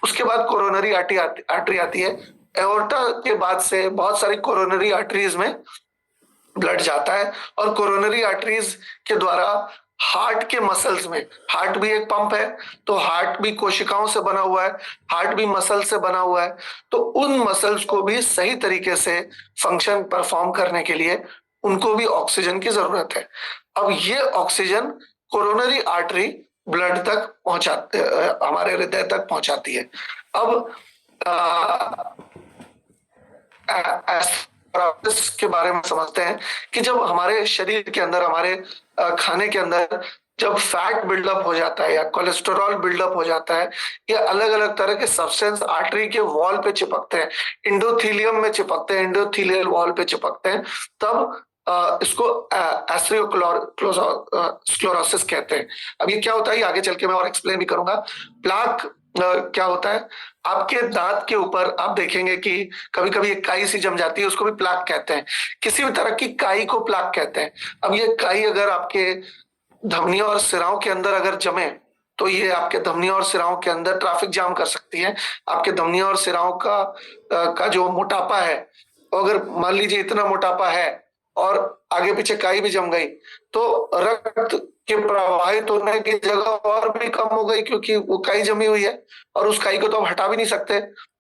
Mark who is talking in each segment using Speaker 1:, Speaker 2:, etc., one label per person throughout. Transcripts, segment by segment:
Speaker 1: उसके बाद coronary artery आती है। एओर्टा के बाद से बहुत सारी कोरोनरी आर्टरीज में ब्लड जाता है, और कोरोनरी आर्टरीज के द्वारा हार्ट के मसल्स में, हार्ट भी एक पंप है, तो हार्ट भी कोशिकाओं से बना हुआ है, हार्ट भी मसल से बना हुआ है, तो उन मसल्स को भी सही तरीके से फंक्शन परफॉर्म करने के लिए उनको भी ऑक्सीजन की जरूरत है। अब ये ऑक्सीजन कोरोनरी आर्टरी ब्लड तक पहुंचाते, हमारे हृदय तक पहुंचाती है। अब प्रोसेस के बारे में समझते हैं कि जब हमारे शरीर के अंदर, हमारे खाने के अंदर जब फैट बिल्डअप हो जाता है या कोलेस्टेरॉल बिल्डअप हो जाता है या अलग अलग तरह के सब्सटेंस आर्टरी के वॉल पे चिपकते हैं, इंडोथीलियम में चिपकते हैं, इंडोथीलियल वॉल पे चिपकते हैं, तब इसको एथेरोस्क्लेरोसिस कहते हैं। अब ये क्या होता है, ये आगे चल के मैं और एक्सप्लेन भी करूंगा। प्लाक क्या होता है, आपके दांत के ऊपर आप देखेंगे कि कभी कभी एक काई सी जम जाती है, उसको भी प्लाक कहते हैं। किसी भी तरह की काई को प्लाक कहते हैं। अब ये काई अगर आपके धमनियों और सिराओं के अंदर अगर जमे, तो ये आपके धमनियों और सिराओं के अंदर ट्रैफिक जाम कर सकती है। आपके धमनियों और सिराओं का जो मोटापा है, अगर मान लीजिए इतना मोटापा है और आगे पीछे काई भी जम गई, तो रक्त के प्रवाहित होने की जगह और भी कम हो गई, क्योंकि वो काई जमी हुई है और उस काई को तो आप हटा भी नहीं सकते,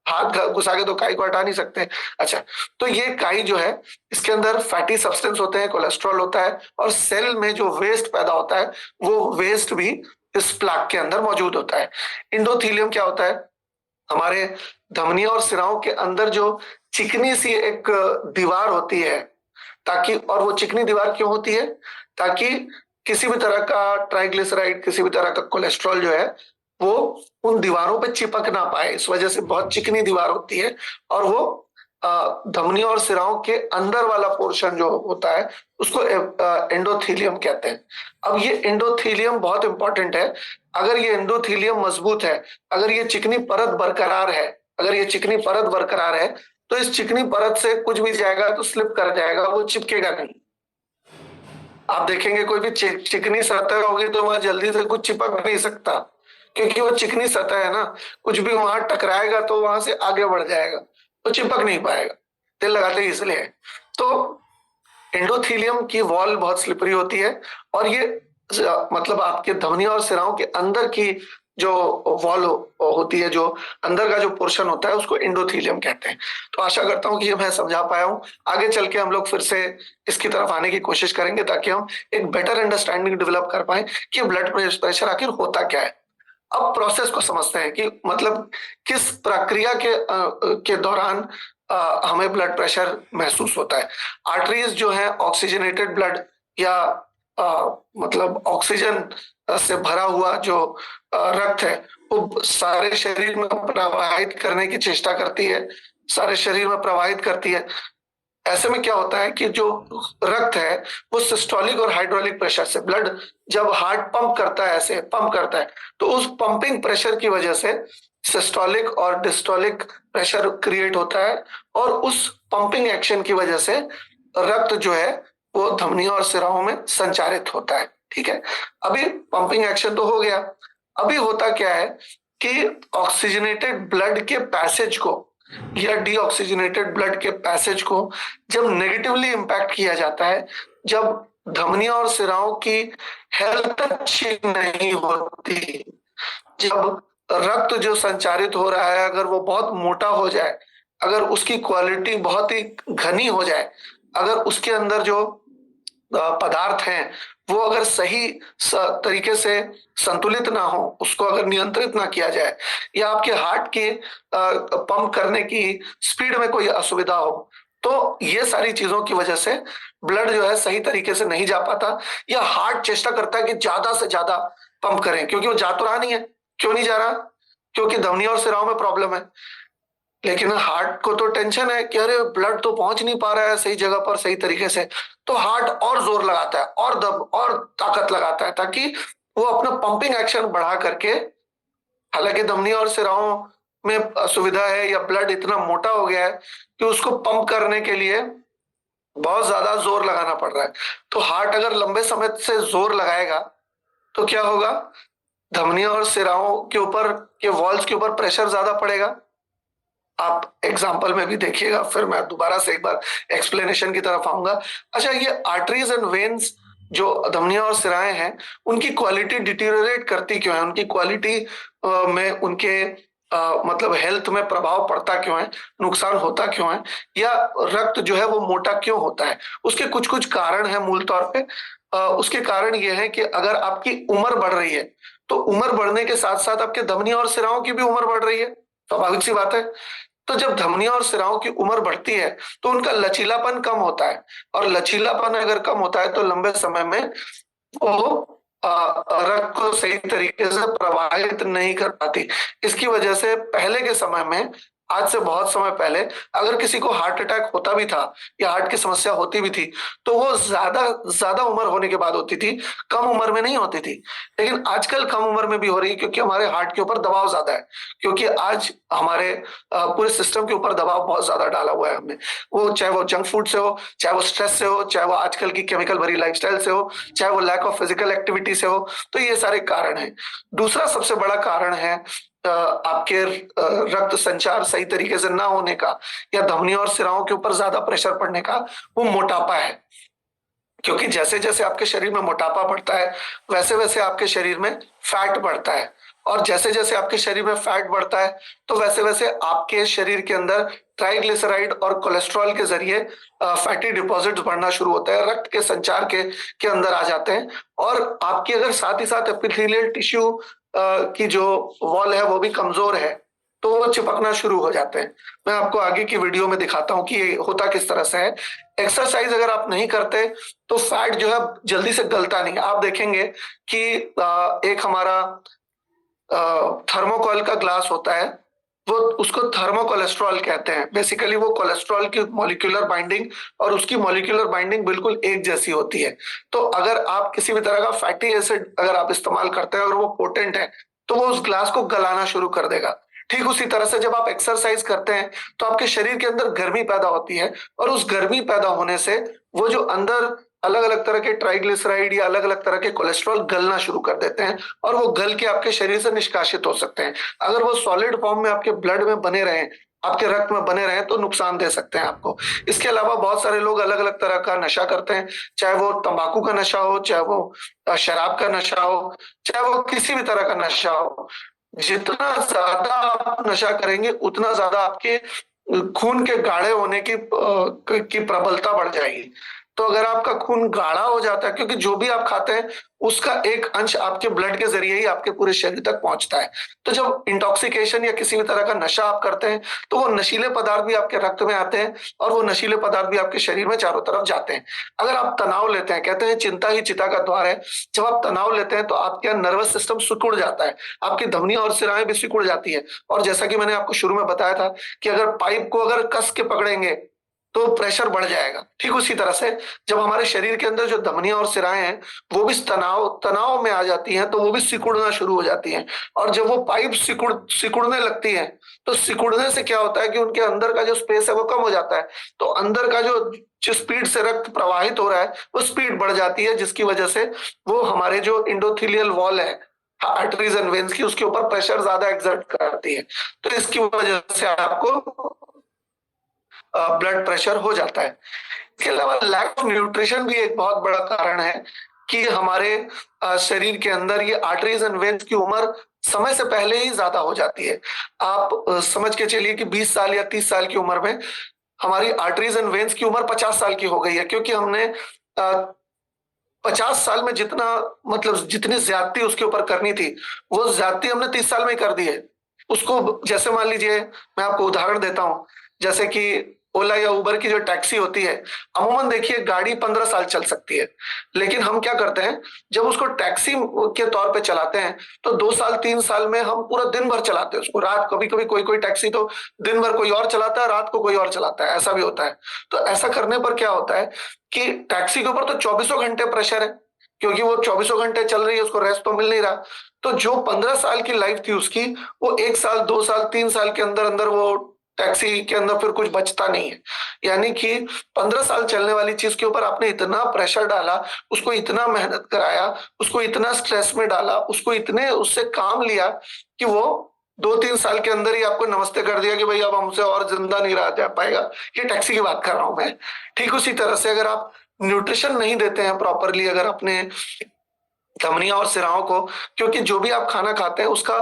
Speaker 1: हाथ घुसा के तो काई को हटा नहीं सकते। अच्छा, तो ये काई जो है, इसके अंदर फैटी सब्सटेंस होते हैं, कोलेस्ट्रॉल होता है, और सेल में जो वेस्ट पैदा होता है वो वेस्ट भी इस प्लाक के अंदर मौजूद होता है। इंडोथीलियम क्या होता है, हमारे धमनियों और सिराओं के अंदर जो चिकनी सी एक दीवार होती है, ताकि, और वो चिकनी दीवार क्यों होती है, ताकि किसी भी तरह का ट्राइग्लिसराइड, किसी भी तरह का कोलेस्ट्रॉल जो है वो उन दीवारों पे चिपक ना पाए, इस वजह से बहुत चिकनी दीवार होती है। और वो धमनियों और सिराओं के अंदर वाला पोर्शन जो होता है उसको एंडोथीलियम कहते हैं। अब ये एंडोथीलियम बहुत इंपॉर्टेंट है। अगर ये एंडोथीलियम मजबूत है, अगर ये चिकनी परत बरकरार है, अगर ये चिकनी परत बरकरार है, तो इस चिकनी परत से कुछ भी जाएगा तो स्लिप कर जाएगा, वो चिपकेगा नहीं। आप देखेंगे कोई भी चिकनी सतह होगी तो वहां जल्दी से कुछ चिपक नहीं सकता, क्योंकि वो चिकनी सतह है ना, कुछ भी वहां टकराएगा तो वहां से आगे बढ़ जाएगा, तो चिपक नहीं पाएगा, तेल लगाते ही इसलिए। तो एंडोथीलियम की वॉल बहुत स्लिपरी होती है, और ये मतलब आपके धमनियों और सिराओं के अंदर की जो वॉल होती है, जो अंदर का जो पोर्शन होता है, उसको एंडोथीलियम कहते हैं। तो आशा करता हूं कि ये मैं समझा पाया हूं। आगे चल के हम लोग फिर से इसकी तरफ आने की कोशिश करेंगे, ताकि हम एक बेटर अंडरस्टैंडिंग डेवलप कर पाए कि ब्लड प्रेशर आखिर होता क्या है। अब प्रोसेस को समझते हैं कि मतलब किस प्रक्रिया के दौरान हमें ब्लड प्रेशर महसूस होता है। आर्टरीज जो है, ऑक्सीजनेटेड ब्लड या मतलब ऑक्सीजन से भरा हुआ जो रक्त है, वो सारे शरीर में प्रवाहित करने की चेष्टा करती है, सारे शरीर में प्रवाहित करती है। ऐसे में क्या होता है कि जो रक्त है वो सिस्टोलिक और हाइड्रोलिक प्रेशर से, ब्लड जब हार्ट पंप करता है, ऐसे पंप करता है, तो उस पंपिंग प्रेशर की वजह से सिस्टोलिक और डिस्टोलिक प्रेशर क्रिएट होता है, और उस पंपिंग एक्शन की वजह से रक्त जो है वो धमनियों और सिराओं में संचारित होता है। ठीक है, अभी पंपिंग एक्शन तो हो गया। अभी होता क्या है कि ऑक्सीजनेटेड ब्लड के पैसेज को या डीऑक्सीजनेटेड ब्लड के पैसेज को जब नेगेटिवली इंपैक्ट किया जाता है, जब धमनियों और सिराओं की हेल्थ अच्छी नहीं होती, जब रक्त जो संचारित हो रहा है अगर वो बहुत मोटा हो जाए, अगर उसकी क्वालिटी बहुत ही घनी हो जाए, अगर उसके अंदर जो पदार्थ हैं वो अगर सही तरीके से संतुलित ना हो, उसको अगर नियंत्रित ना किया जाए, या आपके हार्ट के पंप करने की स्पीड में कोई असुविधा हो, तो ये सारी चीजों की वजह से ब्लड जो है सही तरीके से नहीं जा पाता, या हार्ट चेष्टा करता है कि ज्यादा से ज्यादा पंप करें, क्योंकि वो जा तो रहा नहीं है। क्यों नहीं जा रहा? क्योंकि धमनियों और सिराओं में प्रॉब्लम है। लेकिन हार्ट को तो टेंशन है कि अरे ब्लड तो पहुंच नहीं पा रहा है सही जगह पर सही तरीके से, तो हार्ट और जोर लगाता है और दब और ताकत लगाता है, ताकि वो अपना पंपिंग एक्शन बढ़ा करके, हालांकि धमनी और सिराओं में असुविधा है या ब्लड इतना मोटा हो गया है कि उसको पंप करने के लिए बहुत ज्यादा जोर लगाना पड़ रहा है। तो हार्ट अगर लंबे समय से जोर लगाएगा तो क्या होगा, धमनियों और सिराओं के ऊपर के वॉल्स के ऊपर प्रेशर ज्यादा पड़ेगा। आप एग्जाम्पल में भी देखिएगा, फिर मैं दोबारा से एक बार एक्सप्लेनेशन की तरफ आऊंगा। अच्छा, ये आर्टरीज एंड वेन्स जो धमनियां और सिराएं हैं, उनकी क्वालिटी डिटीरियोरेट करती क्यों है, उनकी क्वालिटी में उनके मतलब हेल्थ में प्रभाव पड़ता क्यों है, नुकसान होता क्यों है, या रक्त जो है वो मोटा क्यों होता है, उसके कुछ कुछ कारण है मूल तौर पे। उसके कारण ये है कि अगर आपकी उम्र बढ़ रही है तो उम्र बढ़ने के साथ साथ आपके धमनियों और सिराओं की भी उम्र बढ़ रही है, स्वाभाविक सी बात है। तो जब धमनियों और सिराओं की उम्र बढ़ती है तो उनका लचीलापन कम होता है, और लचीलापन अगर कम होता है तो लंबे समय में वो रक्त को सही तरीके से प्रवाहित नहीं कर पाती। इसकी वजह से पहले के समय में, आज से बहुत समय पहले, अगर किसी को हार्ट अटैक होता भी था या हार्ट की समस्या होती भी थी तो वो ज्यादा ज्यादा उम्र होने के बाद होती थी, कम उम्र में नहीं होती थी। लेकिन आजकल कम उम्र में भी हो रही है क्योंकि हमारे हार्ट के ऊपर दबाव ज्यादा है, क्योंकि आज हमारे पूरे सिस्टम के ऊपर दबाव बहुत ज्यादा डाला हुआ है हमने। वो चाहे वो जंक फूड से हो, चाहे वो स्ट्रेस से हो, चाहे वो आजकल की केमिकल भरी लाइफस्टाइल से हो, चाहे वो लैक ऑफ फिजिकल एक्टिविटी से हो, तो ये सारे कारण हैं। दूसरा सबसे बड़ा कारण है आपके रक्त संचार सही तरीके से ना होने का, या धमनियों और सिराओं के ऊपर ज्यादा प्रेशर पड़ने का, वो मोटापा है। क्योंकि जैसे जैसे आपके शरीर में मोटापा बढ़ता है वैसे वैसे आपके शरीर में फैट बढ़ता है, और जैसे जैसे आपके शरीर में फैट बढ़ता है तो वैसे वैसे आपके शरीर के अंदर ट्राइग्लिसराइड और कोलेस्ट्रॉल के जरिए फैटी डिपॉजिट्स बढ़ना शुरू होता है, रक्त के संचार के अंदर आ जाते हैं। और आपकी अगर साथ ही साथ एपिथेलियल टिश्यू की जो वॉल है वो भी कमजोर है तो वो चिपकना शुरू हो जाते हैं। मैं आपको आगे की वीडियो में दिखाता हूं कि ये होता किस तरह से है। एक्सरसाइज अगर आप नहीं करते तो फैट जो है जल्दी से गलता नहीं। आप देखेंगे कि एक हमारा थर्मोकोल का ग्लास होता है, वो उसको थर्मोकोलेस्ट्रॉल कहते हैं। बेसिकली वो कोलेस्ट्रॉल की मॉलिक्यूलर बाइंडिंग और उसकी मॉलिक्यूलर बाइंडिंग बिल्कुल एक जैसी होती है। तो अगर आप किसी भी तरह का फैटी एसिड अगर आप इस्तेमाल करते हैं और वो पोटेंट है तो वो उस ग्लास को गलाना शुरू कर देगा। ठीक उसी तरह से जब आप एक्सरसाइज करते हैं तो आपके शरीर के अंदर गर्मी पैदा होती है, और उस गर्मी पैदा होने से वो जो अंदर अलग अलग तरह के ट्राइग्लिसराइड या अलग अलग तरह के कोलेस्ट्रॉल गलना शुरू कर देते हैं, और वो गल के आपके शरीर से निष्कासित हो सकते हैं। अगर वो सॉलिड फॉर्म में आपके ब्लड में बने रहे, आपके रक्त में बने रहे, तो नुकसान दे सकते हैं आपको। इसके अलावा बहुत सारे लोग अलग अलग तरह का नशा करते हैं, चाहे वो तंबाकू का नशा हो, चाहे वो शराब का नशा हो, चाहे वो किसी भी तरह का नशा हो। जितना ज्यादा आप नशा करेंगे उतना ज्यादा आपके खून के गाढ़े होने की प्रबलता बढ़ जाएगी। तो अगर आपका खून गाढ़ा हो जाता है, क्योंकि जो भी आप खाते हैं उसका एक अंश आपके ब्लड के जरिए ही आपके पूरे शरीर तक पहुंचता है। तो जब इंटॉक्सिकेशन या किसी भी तरह का नशा आप करते हैं तो वो नशीले पदार्थ भी आपके रक्त में आते हैं, और वो नशीले पदार्थ भी आपके शरीर में चारों तरफ जाते हैं। अगर आप तनाव लेते हैं, कहते हैं चिंता ही चिता का द्वार है, जब आप तनाव लेते हैं तो आपके नर्वस सिस्टम सिकुड़ जाता है, आपकी धमनियां और सिराएं भी सिकुड़ जाती है। और जैसा कि मैंने आपको शुरू में बताया था कि अगर पाइप को अगर कस के पकड़ेंगे तो प्रेशर बढ़ जाएगा। ठीक उसी तरह से जब हमारे शरीर के अंदर जो धमनियां और सिराएं हैं वो भी तनाव में आ जाती हैं तो वो भी सिकुड़ना शुरू हो जाती हैं। और जब वो पाइप सिकुड़ने लगती हैं तो सिकुड़ने से क्या होता है कि उनके अंदर का जो स्पेस है वो कम हो जाता है, तो अंदर का जो स्पीड से रक्त प्रवाहित हो रहा है वो स्पीड बढ़ जाती है, जिसकी वजह से वो हमारे जो इंडोथीलियल वॉल है आर्टरीज एंड वेन्स की, उसके ऊपर प्रेशर ज्यादा एक्सर्ट करती है। तो इसकी वजह से आपको ब्लड प्रेशर हो जाता है। इसके अलावा लैक ऑफ न्यूट्रिशन भी एक बहुत बड़ा कारण है कि हमारे शरीर के अंदर ये आर्टरीज एंड वेन्स की उम्र समय से पहले ही ज्यादा हो जाती है। आप समझ के चलिए कि 20 साल या 30 साल की उम्र में हमारी आर्टरीज एंड वेन्स की उम्र 50 साल की हो गई है, क्योंकि हमने 50 साल में जितना मतलब जितनी ज्यादती उसके ऊपर करनी थी वो ज्यादती हमने 30 साल में ही कर दी है उसको। जैसे मान लीजिए, मैं आपको उदाहरण देता हूं, जैसे कि ओला या उबर की जो टैक्सी होती है, अमूमन देखिए गाड़ी 15 साल चल सकती है, लेकिन हम क्या करते हैं जब उसको टैक्सी के तौर पे चलाते हैं तो 2 साल 3 साल में हम पूरा दिन भर चलाते हैं उसको। रात कभी कभी कोई कोई टैक्सी तो दिन भर कोई और चलाता है, रात को कोई और चलाता है, ऐसा भी होता है। तो ऐसा करने पर क्या होता है कि टैक्सी के ऊपर तो 24 घंटे प्रेशर है, क्योंकि वो 24 घंटे चल रही है, उसको रेस्ट तो मिल नहीं रहा। तो जो 15 साल की लाइफ थी उसकी, वो 1 साल 2 साल 3 साल के अंदर अंदर वो टैक्सी के अंदर फिर कुछ बचता नहीं है। यानी कि 15 साल चलने वाली चीज के ऊपर आपने इतना प्रेशर डाला, उसको इतना मेहनत कराया, उसको इतना स्ट्रेस में डाला, उसको इतने उससे काम लिया कि वो 2-3 साल के अंदर ही आपको नमस्ते कर दिया कि भाई अब हमसे और जिंदा नहीं रहा जा पाएगा। ये टैक्सी की बात कर रहा हूं मैं। ठीक उसी तरह से अगर आप न्यूट्रिशन नहीं देते हैं प्रॉपरली, अगर अपने धमनियों और सिराओं को, क्योंकि जो भी आप खाना खाते हैं उसका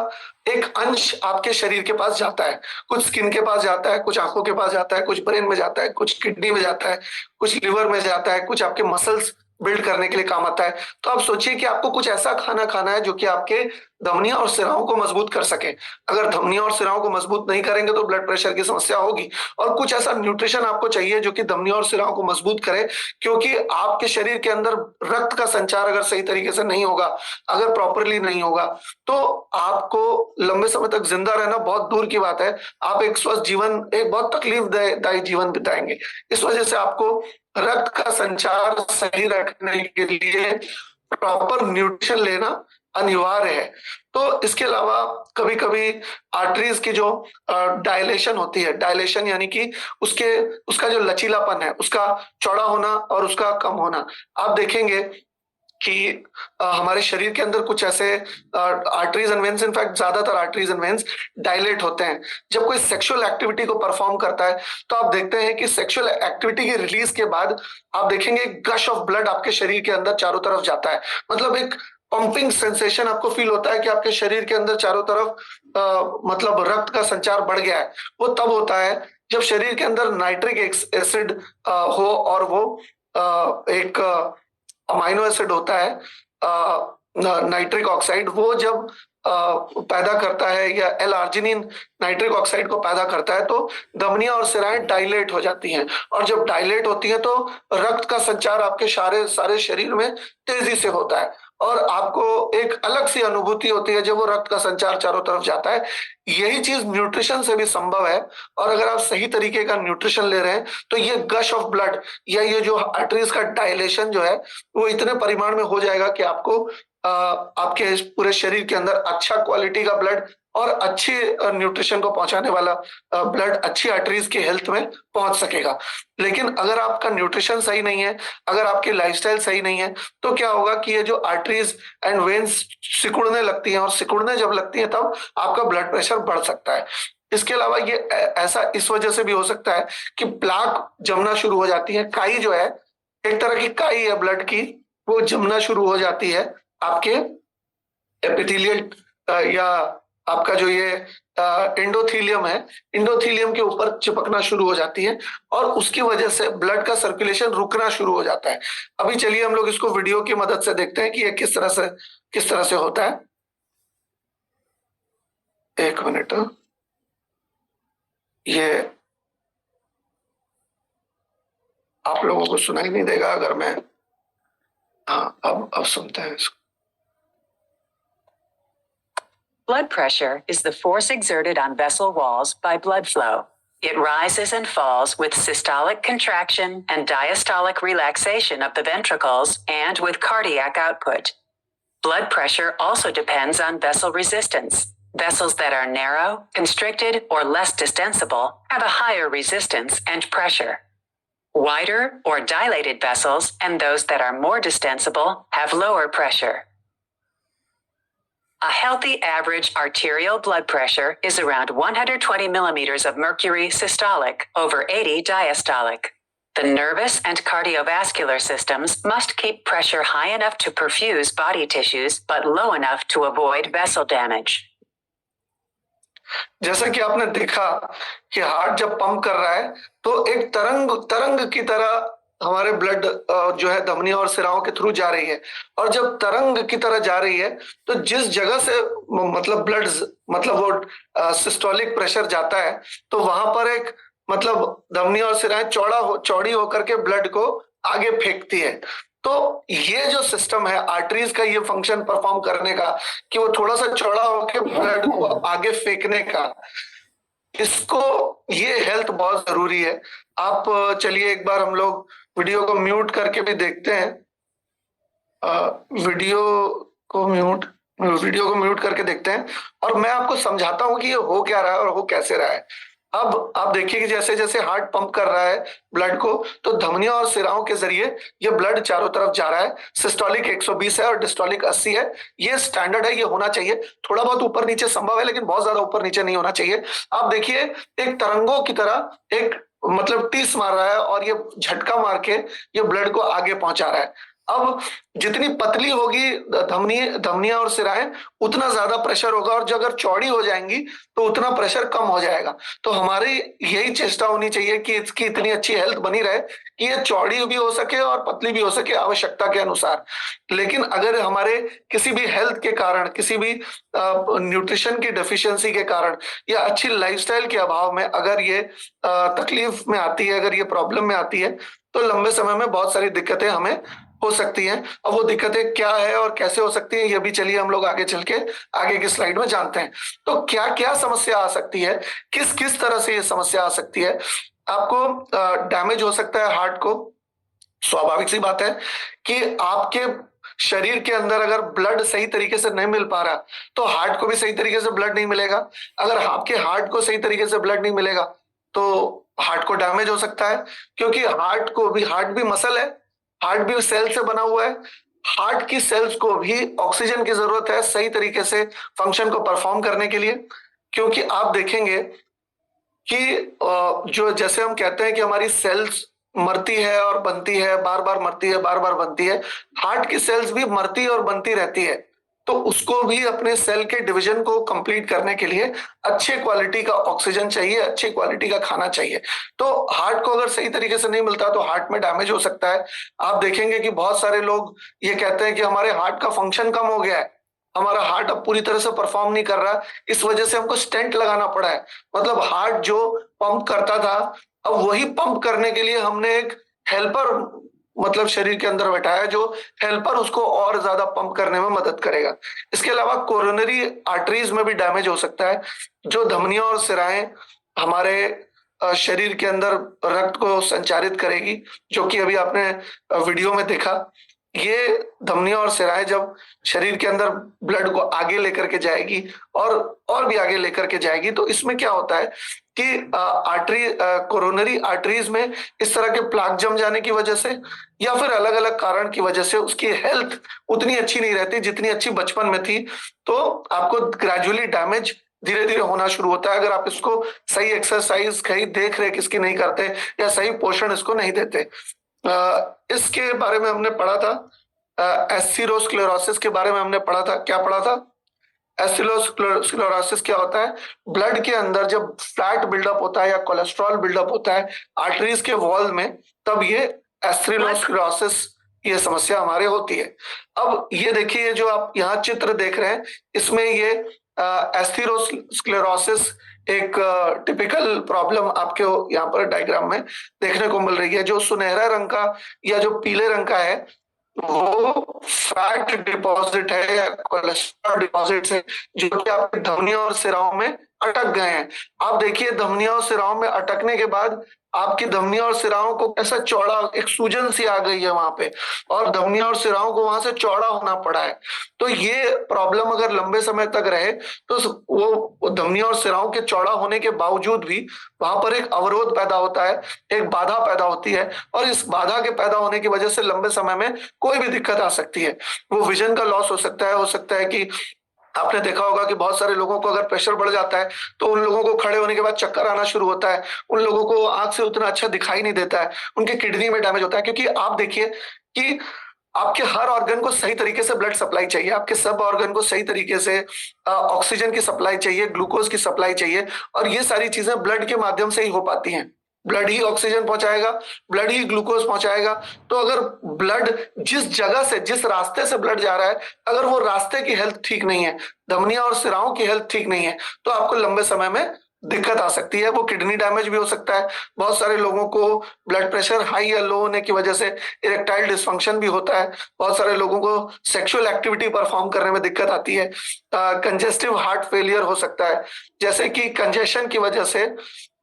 Speaker 1: एक अंश आपके शरीर के पास जाता है। कुछ स्किन के पास जाता है, कुछ आंखों के पास जाता है, कुछ ब्रेन में जाता है, कुछ किडनी में जाता है, कुछ लिवर में जाता है, कुछ आपके मसल्स बिल्ड करने के लिए काम आता है। तो आप सोचिए कि आपको कुछ ऐसा खाना खाना है जो कि आपके धमनियां और सिराओं को मजबूत कर सके। अगर धमनियां और सिराओं को मजबूत नहीं करेंगे तो ब्लड प्रेशर की समस्या होगी। और कुछ ऐसा न्यूट्रिशन आपको चाहिए जो कि धमनियों और सिराओं को मजबूत करे, क्योंकि आपके शरीर के अंदर रक्त का संचार अगर सही तरीके से नहीं होगा, अगर प्रॉपरली नहीं होगा, तो आपको लंबे समय तक जिंदा रहना बहुत दूर की बात है, आप एक स्वस्थ जीवन, एक बहुत तकलीफदायी जीवन बिताएंगे। इस वजह से आपको रक्त का संचार सही रखने के लिए प्रॉपर न्यूट्रिशन लेना अनिवार्य है। तो इसके अलावा कभी कभी आर्टरीज की जो डायलेशन होती है, डायलेशन यानी कि उसका जो लचीलापन है, उसका चौड़ा होना और उसका कम होना, आप देखेंगे कि हमारे शरीर के अंदर कुछ ऐसे आर्टरीज एंड वेन्स, इनफैक्ट ज्यादातर आर्टरीज एंड वेन्स डायलेट होते हैं जब कोई सेक्सुअल एक्टिविटी को परफॉर्म करता है। तो आप देखते हैं कि सेक्सुअल एक्टिविटी की रिलीज के बाद आप देखेंगे गश ऑफ ब्लड आपके शरीर के अंदर चारों तरफ जाता है। मतलब एक पंपिंग सेंसेशन आपको फील होता है कि आपके शरीर के अंदर चारों तरफ मतलब रक्त का संचार बढ़ गया है। वो तब होता है जब शरीर के अंदर नाइट्रिक एसिड हो, और वो एक अमाइनो एसिड होता है नाइट्रिक ऑक्साइड, वो जब पैदा करता है, या एल आर्जिनिन नाइट्रिक ऑक्साइड को पैदा करता है, तो धमनियां और सिराएं डायलेट हो जाती हैं। और जब डायलेट होती हैं तो रक्त का संचार आपके सारे शरीर में तेजी से होता है, और आपको एक अलग सी अनुभूति होती है जब वो रक्त का संचार चारों तरफ जाता है। यही चीज न्यूट्रिशन से भी संभव है। और अगर आप सही तरीके का न्यूट्रिशन ले रहे हैं तो ये गश ऑफ ब्लड या ये जो आर्टरीज का डायलेशन जो है वो इतने परिमाण में हो जाएगा कि आपको आपके पूरे शरीर के अंदर अच्छा क्वालिटी का ब्लड और अच्छी न्यूट्रिशन को पहुंचाने वाला ब्लड अच्छी आर्टरीज की हेल्थ में पहुंच सकेगा। लेकिन अगर आपका न्यूट्रिशन सही नहीं है, अगर आपकी लाइफस्टाइल सही नहीं है, तो क्या होगा कि ये जो आर्टरीज एंड वेन्स सिकुड़ने लगती हैं, और सिकुड़ने जब लगती हैं तब आपका ब्लड प्रेशर बढ़ सकता है। इसके अलावा ये ऐसा इस वजह से भी हो सकता है कि प्लाक जमना शुरू हो जाती है। काई जो है, एक तरह की काई है ब्लड की, वो जमना शुरू हो जाती है आपके एपिथेलियल या आपका जो ये एंडोथीलियम है, एंडोथीलियम के ऊपर चिपकना शुरू हो जाती है, और उसकी वजह से ब्लड का सर्कुलेशन रुकना शुरू हो जाता है। अभी चलिए हम लोग इसको वीडियो की मदद से देखते हैं कि ये किस तरह से होता है। एक मिनट, ये आप लोगों को सुनाई नहीं देगा अगर मैं, हाँ अब सुनते हैं इसको।
Speaker 2: Blood pressure is the force exerted on vessel walls by blood flow. It rises and falls with systolic contraction and diastolic relaxation of the ventricles and with cardiac output. Blood pressure also depends on vessel resistance. Vessels that are narrow, constricted, or less distensible have a higher resistance and pressure. Wider or dilated vessels and those that are more distensible have lower pressure. A healthy average arterial blood pressure is around 120 millimeters of mercury systolic over 80 diastolic. The nervous and cardiovascular systems must keep pressure high enough to perfuse body tissues but low enough to avoid vessel damage.
Speaker 1: जैसा कि आपने देखा कि heart जब pump कर रहा है तो एक तरंग की तरह हमारे ब्लड जो है धमनियों और सिराओं के थ्रू जा रही है, और जब तरंग की तरह जा रही है तो जिस जगह से मतलब ब्लड मतलब वो सिस्टोलिक प्रेशर जाता है, तो वहां पर एक मतलब धमनियां और सिराएं चौड़ी होकर के ब्लड को आगे फेंकती है। तो ये जो सिस्टम है आर्टरीज का, ये फंक्शन परफॉर्म करने का कि वो थोड़ा सा चौड़ा होकर ब्लड को आगे फेंकने का, इसको ये हेल्थ बहुत जरूरी है। आप चलिए एक बार हम लोग वीडियो को म्यूट करके भी देखते हैं। वीडियो को म्यूट करके देखते हैं, और मैं आपको समझाता हूं कि ये हो क्या रहा है और हो कैसे रहा है। अब आप देखिए कि जैसे जैसे हार्ट पंप कर रहा है ब्लड को, तो धमनियों और सिराओं के जरिए ये ब्लड चारों तरफ जा रहा है। सिस्टोलिक 120 है और डिस्टोलिक 80 है। ये स्टैंडर्ड है, ये होना चाहिए। थोड़ा बहुत ऊपर नीचे संभव है, लेकिन बहुत ज्यादा ऊपर नीचे नहीं होना चाहिए। आप देखिए एक तरंगों की तरह एक मतलब टीस मार रहा है और ये झटका मार के ये ब्लड को आगे पहुंचा रहा है। अब जितनी पतली होगी धमनियां और सिराएं, उतना ज्यादा प्रेशर होगा, और जो अगर चौड़ी हो जाएंगी तो उतना प्रेशर कम हो जाएगा। तो हमारी यही चेष्टा होनी चाहिए कि इसकी इतनी अच्छी हेल्थ बनी रहे कि ये चौड़ी भी हो सके और पतली भी हो सके आवश्यकता के अनुसार। लेकिन अगर हमारे किसी भी हेल्थ के कारण, किसी भी न्यूट्रिशन की डेफिशिएंसी के कारण या अच्छी लाइफस्टाइल के अभाव में अगर ये तकलीफ में आती है, अगर ये प्रॉब्लम में आती है, तो लंबे समय में बहुत सारी दिक्कतें हमें हो सकती हैं। अब वो दिक्कतें क्या है और कैसे हो सकती हैं, ये भी चलिए हम लोग आगे चल के आगे की स्लाइड में जानते हैं। तो क्या क्या समस्या आ सकती है, किस किस तरह से ये समस्या आ सकती है। आपको डैमेज हो सकता है हार्ट को। स्वाभाविक सी बात है कि आपके शरीर के अंदर अगर ब्लड सही तरीके से नहीं मिल पा रहा, तो हार्ट को भी सही तरीके से ब्लड नहीं मिलेगा। अगर आपके हार्ट को सही तरीके से ब्लड नहीं मिलेगा, तो हार्ट को डैमेज हो सकता है, क्योंकि हार्ट भी मसल है, हार्ट भी सेल से बना हुआ है। हार्ट की सेल्स को भी ऑक्सीजन की जरूरत है सही तरीके से फंक्शन को परफॉर्म करने के लिए। क्योंकि आप देखेंगे कि जो जैसे हम कहते हैं कि हमारी सेल्स मरती है और बनती है, बार बार मरती है, बार बार बनती है, हार्ट की सेल्स भी मरती और बनती रहती है। तो उसको भी अपने सेल के डिवीजन को कंप्लीट करने के लिए अच्छे क्वालिटी का ऑक्सीजन चाहिए, अच्छी क्वालिटी का खाना चाहिए। तो हार्ट को अगर सही तरीके से नहीं मिलता तो हार्ट में डैमेज हो सकता है। आप देखेंगे कि बहुत सारे लोग ये कहते हैं कि हमारे हार्ट का फंक्शन कम हो गया है, हमारा हार्ट अब पूरी तरह से परफॉर्म नहीं कर रहा, इस वजह से हमको स्टेंट लगाना पड़ा है। मतलब हार्ट जो पंप करता था, अब वही पंप करने के लिए हमने एक हेल्पर मतलब शरीर के अंदर बैठाया, जो हेल्पर उसको और ज्यादा पंप करने में मदद करेगा। इसके अलावा कोरोनरी आर्टरीज में भी डैमेज हो सकता है। जो धमनियां और सिराएं हमारे शरीर के अंदर रक्त को संचारित करेगी, जो कि अभी आपने वीडियो में देखा, ये धमनियां और सिराएं जब शरीर के अंदर ब्लड को आगे लेकर के जाएगी और भी आगे लेकर के जाएगी, तो इसमें क्या होता है कि कोरोनरी आर्टरीज में इस तरह के प्लाक जम जाने की वजह से या फिर अलग अलग कारण की वजह से उसकी हेल्थ उतनी अच्छी नहीं रहती जितनी अच्छी बचपन में थी। तो आपको ग्रेजुअली डैमेज धीरे धीरे होना शुरू होता है अगर आप इसको सही एक्सरसाइज, सही देख रेख इसकी नहीं करते या सही पोषण इसको नहीं देते। इसके बारे में हमने पढ़ा था, एथेरोस्क्लेरोसिस के बारे में हमने पढ़ा था। क्या पढ़ा था? एथेरोस्क्लेरोसिस क्या होता है? ब्लड के अंदर जब फैट बिल्डअप होता है या कोलेस्ट्रॉल बिल्डअप होता है आर्टरीज के वॉल में, तब ये एथेरोस्क्लेरोसिस ये समस्या हमारे होती है। अब ये देखिए जो आप यहाँ चित्र देख रहे हैं, इसमें ये एथेरोस्क्लेरोसिस एक टिपिकल प्रॉब्लम आपके यहाँ पर डायग्राम में देखने को मिल रही है। जो सुनहरा रंग का या जो पीले रंग का है, वो फैट डिपॉजिट है या कोलेस्ट्रॉल डिपॉजिट है, जो कि आपके धमनियों और सिराओं में अटक गए हैं। आप देखिए धमनियों और सिराओं में अटकने के बाद आपकी धमनियों और सिराओं को कैसा चौड़ा, एक सूजन सी आ गई है वहां पे, और धमनियों और सिराओं को वहां से चौड़ा होना पड़ा है। तो ये प्रॉब्लम अगर लंबे समय तक रहे तो वो धमनियों और सिराओं के चौड़ा होने के बावजूद भी वहां पर एक अवरोध पैदा होता है, एक बाधा पैदा होती है, और इस बाधा के पैदा होने की वजह से लंबे समय में कोई भी दिक्कत आ सकती है। वो विजन का लॉस हो सकता है कि आपने देखा होगा कि बहुत सारे लोगों को अगर प्रेशर बढ़ जाता है तो उन लोगों को खड़े होने के बाद चक्कर आना शुरू होता है, उन लोगों को आंख से उतना अच्छा दिखाई नहीं देता है, उनके किडनी में डैमेज होता है। क्योंकि आप देखिए कि आपके हर ऑर्गन को सही तरीके से ब्लड सप्लाई चाहिए, आपके सब ऑर्गन को सही तरीके से ऑक्सीजन की सप्लाई चाहिए, ग्लूकोज की सप्लाई चाहिए, और ये सारी चीजें ब्लड के माध्यम से ही हो पाती हैं। ब्लड ही ऑक्सीजन पहुंचाएगा, ब्लड ही ग्लूकोज पहुंचाएगा। तो अगर ब्लड जिस जगह से, जिस रास्ते से ब्लड जा रहा है, अगर वो रास्ते की हेल्थ ठीक नहीं है, धमनियां और सिराओं की हेल्थ ठीक नहीं है, तो आपको लंबे समय में दिक्कत आ सकती है। वो किडनी डैमेज भी हो सकता है। बहुत सारे लोगों को ब्लड प्रेशर हाई या लो होने की वजह से इरेक्टाइल डिस्फंक्शन भी होता है। बहुत सारे लोगों को सेक्सुअल एक्टिविटी परफॉर्म करने में दिक्कत आती है। कंजेस्टिव हार्ट फेलियर हो सकता है, जैसे कि कंजेशन की वजह से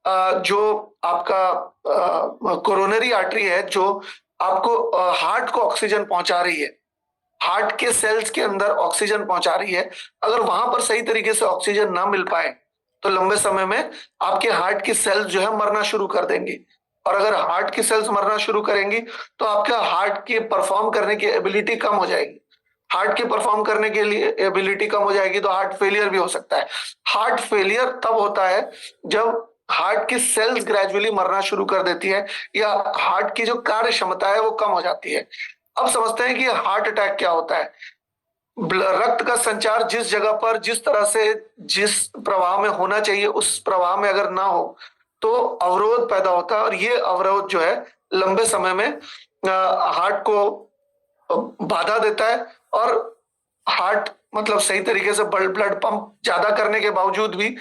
Speaker 1: जो आपका कोरोनरी आर्टरी है, जो आपको हार्ट को ऑक्सीजन पहुंचा रही है, हार्ट के सेल्स के अंदर ऑक्सीजन पहुंचा रही है, अगर वहां पर सही तरीके से ऑक्सीजन ना मिल पाए तो लंबे समय में आपके हार्ट की सेल्स जो है मरना शुरू कर देंगी। और अगर हार्ट की सेल्स मरना शुरू करेंगी तो आपका हार्ट की परफॉर्म करने की एबिलिटी कम हो जाएगी। हार्ट की परफॉर्म करने के लिए एबिलिटी कम हो जाएगी तो हार्ट फेलियर भी हो सकता है। हार्ट फेलियर तब होता है जब हार्ट की सेल्स ग्रेजुअली मरना शुरू कर देती है या हार्ट की जो कार्य क्षमता है वो कम हो जाती है। अब समझते हैं कि हार्ट अटैक क्या होता है। रक्त का संचार जिस जगह पर जिस तरह से जिस प्रवाह में होना चाहिए उस प्रवाह में अगर ना हो तो अवरोध पैदा होता है, और ये अवरोध जो है लंबे समय में हार्ट को बाधा देता है। और हार्ट मतलब सही तरीके से ब्लड पंप ज्यादा करने के बावजूद भी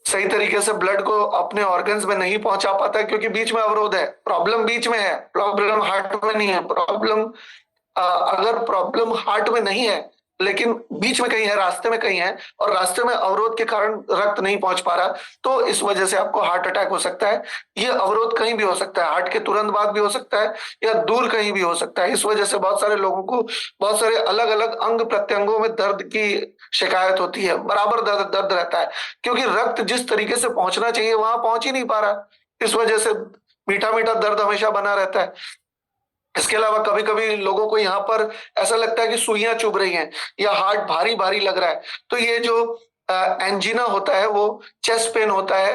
Speaker 1: सही तरीके से ब्लड को अपने ऑर्गन्स में नहीं पहुंचा पाता है, क्योंकि बीच में अवरोध है। प्रॉब्लम बीच में है, प्रॉब्लम हार्ट में नहीं है। अगर प्रॉब्लम हार्ट में नहीं है लेकिन बीच में कहीं है, रास्ते में कहीं है, और रास्ते में अवरोध के कारण रक्त नहीं पहुंच पा रहा, तो इस वजह से आपको हार्ट अटैक हो सकता है। ये अवरोध कहीं भी हो सकता है, हार्ट के तुरंत बाद भी हो सकता है या दूर कहीं भी हो सकता है। इस वजह से बहुत सारे लोगों को बहुत सारे अलग अलग अंग प्रत्यंगों में दर्द की शिकायत होती है, बराबर दर्द दर्द रहता है, क्योंकि रक्त जिस तरीके से पहुंचना चाहिए वहां पहुंच ही नहीं पा रहा। इस वजह से मीठा मीठा दर्द हमेशा बना रहता है। इसके अलावा कभी कभी लोगों को यहाँ पर ऐसा लगता है कि सुइयां चुभ रही हैं या हार्ट भारी भारी लग रहा है, तो ये जो एंजीना होता है वो चेस्ट पेन होता है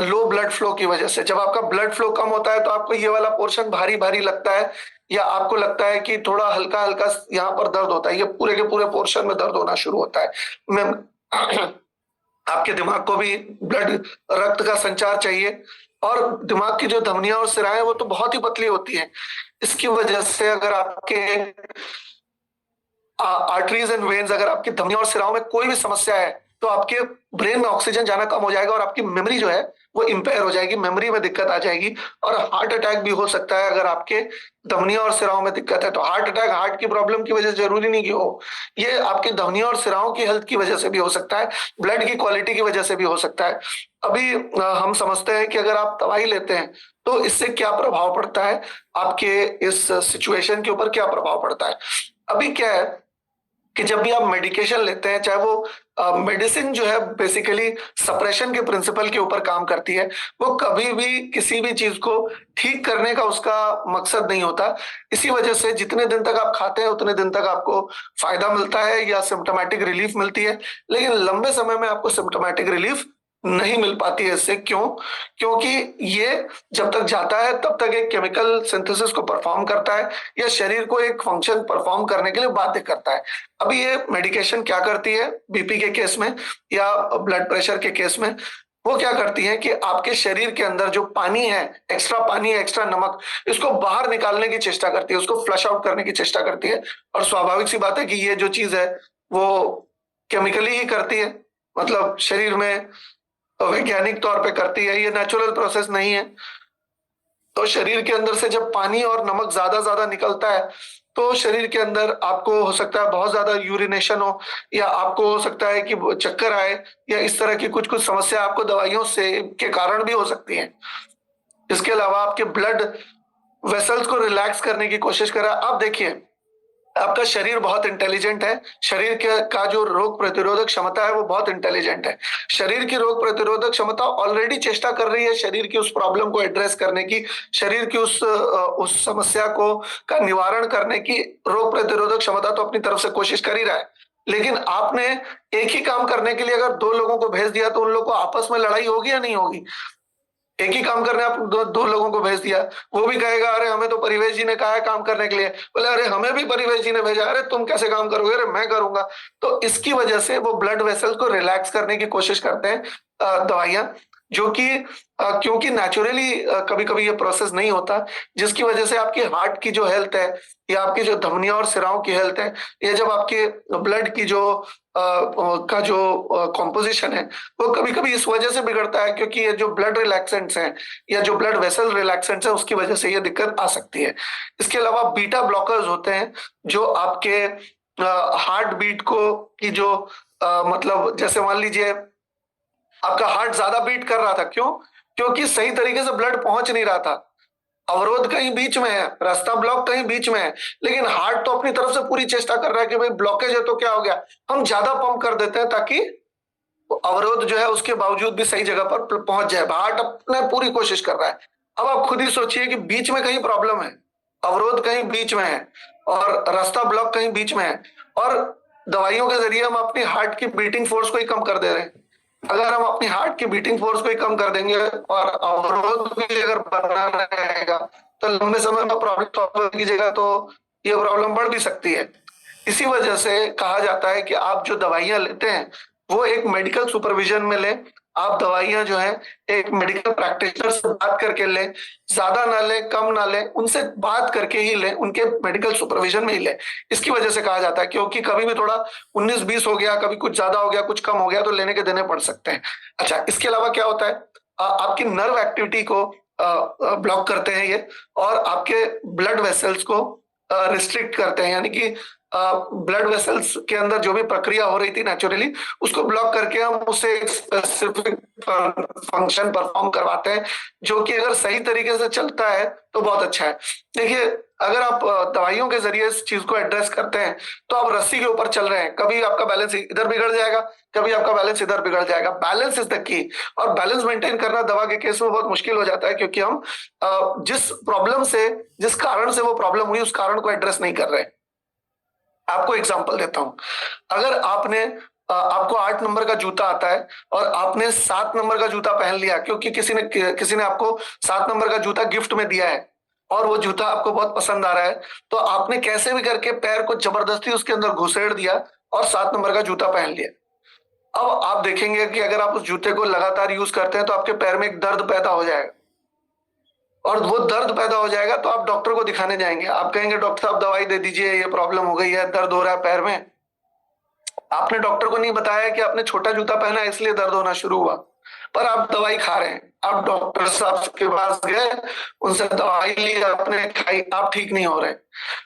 Speaker 1: लो ब्लड फ्लो की वजह से। जब आपका ब्लड फ्लो कम होता है तो आपको ये वाला पोर्शन भारी भारी लगता है, या आपको लगता है कि थोड़ा हल्का हल्का यहाँ पर दर्द होता है। ये पूरे के पूरे पोर्शन में दर्द होना शुरू होता है। मैं आपके दिमाग को भी ब्लड रक्त का संचार चाहिए, और दिमाग की जो धमनियां और सिराएं वो तो बहुत ही पतली होती हैं। इसकी वजह से अगर आपके आर्टरीज एंड वेन्स, अगर आपकी धमनियों और सिराओं में कोई भी समस्या है तो आपके ब्रेन में ऑक्सीजन जाना कम हो जाएगा और आपकी मेमोरी जो है वो इंपेयर हो जाएगी, मेमोरी में दिक्कत आ जाएगी, और हार्ट अटैक भी हो सकता है। अगर आपके धमनियों और सिराओं में दिक्कत है तो हार्ट अटैक हार्ट की प्रॉब्लम की वजह से जरूरी नहीं कि हो, ये आपकी धमनियों और सिराओं की हेल्थ की वजह से भी हो सकता है, ब्लड की क्वालिटी की वजह से भी हो सकता है। अभी हम समझते हैं कि अगर आप दवाई लेते हैं तो इससे क्या प्रभाव पड़ता है, आपके इस सिचुएशन के ऊपर क्या प्रभाव पड़ता है। अभी क्या है कि जब भी आप मेडिकेशन लेते हैं, चाहे वो मेडिसिन जो है बेसिकली सप्रेशन के प्रिंसिपल के ऊपर काम करती है, वो कभी भी किसी भी चीज को ठीक करने का उसका मकसद नहीं होता। इसी वजह से जितने दिन तक आप खाते हैं उतने दिन तक आपको फायदा मिलता है या सिम्टोमेटिक रिलीफ मिलती है, लेकिन लंबे समय में आपको सिम्टोमेटिक रिलीफ नहीं मिल पाती है। इससे क्यों? क्योंकि ये जब तक जाता है तब तक एक केमिकल सिंथेसिस को परफॉर्म करता है या शरीर को एक फंक्शन परफॉर्म करने के लिए बाध्य करता है। अभी ये मेडिकेशन क्या करती है बीपी के केस में या ब्लड प्रेशर के केस में, वो क्या करती है कि आपके शरीर के अंदर जो पानी है, एक्स्ट्रा नमक, इसको बाहर निकालने की चेष्टा करती है, उसको फ्लश आउट करने की चेष्टा करती है। और स्वाभाविक सी बात है कि ये जो चीज है वो केमिकली ही करती है, मतलब शरीर में वैज्ञानिक तौर पे करती है, ये नेचुरल प्रोसेस नहीं है। तो शरीर के अंदर से जब पानी और नमक ज्यादा ज्यादा निकलता है तो शरीर के अंदर आपको हो सकता है बहुत ज्यादा यूरिनेशन हो, या आपको हो सकता है कि चक्कर आए, या इस तरह की कुछ कुछ समस्या आपको दवाइयों से के कारण भी हो सकती है। इसके अलावा आपके ब्लड वेसल्स को रिलैक्स करने की कोशिश करा। आप देखिए आपका शरीर बहुत इंटेलिजेंट है, शरीर के का जो रोग प्रतिरोधक क्षमता है वो बहुत इंटेलिजेंट है। शरीर की रोग प्रतिरोधक क्षमता ऑलरेडी चेष्टा कर रही है शरीर की उस प्रॉब्लम को एड्रेस करने की, शरीर की उस समस्या को का निवारण करने की रोग प्रतिरोधक क्षमता तो अपनी तरफ से कोशिश कर ही रहा है। लेकिन आपने एक ही काम करने के लिए अगर दो लोगों को भेज दिया तो उन लोगों को आपस में लड़ाई होगी या नहीं होगी? एक ही काम करने आप दो लोगों को भेज दिया, वो भी कहेगा अरे हमें तो परिवेश जी ने कहा है काम करने के लिए, बोले अरे हमें भी परिवेश जी ने भेजा, अरे तुम कैसे काम करोगे, अरे मैं करूंगा। तो इसकी वजह से वो ब्लड वेसल्स को रिलैक्स करने की कोशिश करते हैं दवाइयां, जो कि क्योंकि नेचुरली कभी कभी ये प्रोसेस नहीं होता, जिसकी वजह से आपकी हार्ट की जो हेल्थ है या आपकी जो धमनियों और सिराओं की हेल्थ है, या जब आपके ब्लड की जो का जो कॉम्पोजिशन है वो कभी कभी इस वजह से बिगड़ता है, क्योंकि ये जो ब्लड रिलैक्सेंट्स हैं या जो ब्लड वेसल रिलैक्सेंट्स हैं उसकी वजह से ये दिक्कत आ सकती है। इसके अलावा बीटा ब्लॉकर्स होते हैं जो आपके हार्ट बीट को की जो मतलब जैसे मान लीजिए आपका हार्ट ज्यादा बीट कर रहा था, क्यों? क्योंकि सही तरीके से ब्लड पहुंच नहीं रहा था, अवरोध कहीं बीच में है, रास्ता ब्लॉक कहीं बीच में है, लेकिन हार्ट तो अपनी तरफ से पूरी चेष्टा कर रहा है कि भाई ब्लॉकेज है तो क्या हो गया, हम ज्यादा पंप कर देते हैं ताकि अवरोध जो है उसके बावजूद भी सही जगह पर पहुंच जाए। हार्ट अपने पूरी कोशिश कर रहा है। अब आप खुद ही सोचिए कि बीच में कहीं प्रॉब्लम है, अवरोध कहीं बीच में है और रास्ता ब्लॉक कहीं बीच में है, और दवाइयों के जरिए हम अपनी हार्ट की बीटिंग फोर्स को ही कम कर दे रहे हैं। अगर हम अपनी हार्ट की बीटिंग फोर्स को ही कम कर देंगे और अवरोध भी अगर बना रहेगा तो लंबे समय में प्रॉब्लम सॉल्व की जगह तो ये प्रॉब्लम बढ़ भी सकती है। इसी वजह से कहा जाता है कि आप जो दवाइयां लेते हैं वो एक मेडिकल सुपरविजन में लें। आप दवाइयां जो है एक मेडिकल प्रैक्टिशनर से बात करके लें, ज्यादा ना लें, कम ना लें, उनसे बात करके ही लें, उनके मेडिकल सुपरविजन में ही लें। इसकी वजह से कहा जाता है, क्योंकि कभी भी थोड़ा 19-20 हो गया, कभी कुछ ज्यादा हो गया, कुछ कम हो गया तो लेने के देने पड़ सकते हैं। अच्छा, इसके अलावा क्या होता है, आपकी नर्व एक्टिविटी को ब्लॉक करते हैं ये, और आपके ब्लड वेसल्स को रिस्ट्रिक्ट करते हैं, यानी कि ब्लड वेसल्स के अंदर जो भी प्रक्रिया हो रही थी नेचुरली उसको ब्लॉक करके हम उससे एक स्पेसिफिक फंक्शन परफॉर्म करवाते हैं, जो कि अगर सही तरीके से चलता है तो बहुत अच्छा है। देखिए, अगर आप दवाइयों के जरिए इस चीज को एड्रेस करते हैं तो आप रस्सी के ऊपर चल रहे हैं, कभी आपका बैलेंस इधर बिगड़ जाएगा, कभी आपका बैलेंस इधर बिगड़ जाएगा। बैलेंस इज द की, और बैलेंस मेंटेन करना दवा के केस में बहुत मुश्किल हो जाता है, क्योंकि हम जिस प्रॉब्लम से, जिस कारण से वो प्रॉब्लम हुई उस कारण को एड्रेस नहीं कर रहे। आपको एग्जांपल देता हूं, अगर आपको 8 नंबर का जूता आता है और आपने 7 नंबर का जूता पहन लिया, क्योंकि किसी ने आपको 7 नंबर का जूता गिफ्ट में दिया है और वो जूता आपको बहुत पसंद आ रहा है, तो आपने कैसे भी करके पैर को जबरदस्ती उसके अंदर घुसेड़ दिया और 7 नंबर का जूता पहन लिया। अब आप देखेंगे कि अगर आप उस जूते को लगातार यूज करते हैं तो आपके पैर में एक दर्द पैदा हो जाएगा, और वो दर्द पैदा हो जाएगा तो आप डॉक्टर को दिखाने जाएंगे। आप कहेंगे डॉक्टर साहब दवाई दे दीजिए, ये प्रॉब्लम हो गई है, दर्द हो रहा है पैर में। आपने डॉक्टर को नहीं बताया कि आपने छोटा जूता पहना है इसलिए दर्द होना शुरू हुआ, पर आप दवाई खा रहे हैं। आप डॉक्टर साहब के पास गए, उनसे दवाई ली, आपने खाई, आप ठीक नहीं हो रहे।